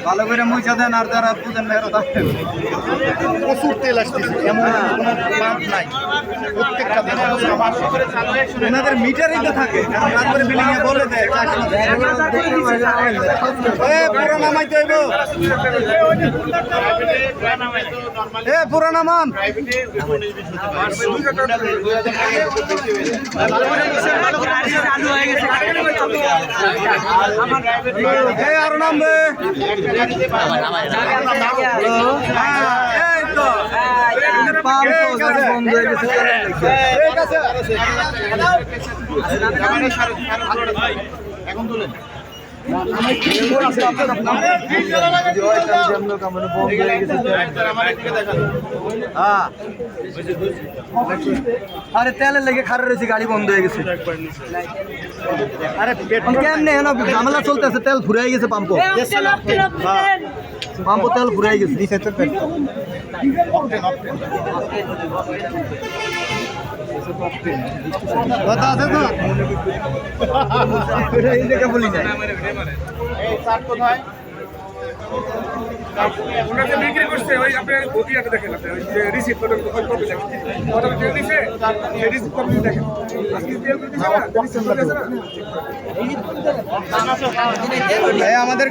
ভালো করে মুছা দেন আর যারা বুঝেন না এরা থাকতেন প্রচুর তেল আসতেছে এমন কোনো পাম্প নাই প্রত্যেকটা ওনাদের মিটারই তো থাকে তারপরে বিল্ডিং এ বলে দেয় পুরো নামাইতে হইব পুরো নামান আর নামবে বন্ধ হয়ে গেছে এখন তুলেন আরে তেলের লেগে খারাপ রয়েছে গাড়ি বন্ধ হয়ে গেছে আরে কেমনে ঝামেলা চলতেছে তেল ফুরাই গেছে পাম্প পাম্প তেল ফুরাই গেছে কথা আছে তো এই জায়গা বলি না কোথায় ওনাকে বিক্রি করছে ওই আপনার গতিটাকে দেখেন আপনি ওই যে রিসিভ করে কত দেখেন কত তেল দিছে সেই রিসিভ করে দেখেন আজকে তেল করে দিছে না রিসিভ করে দিছে না আমাদের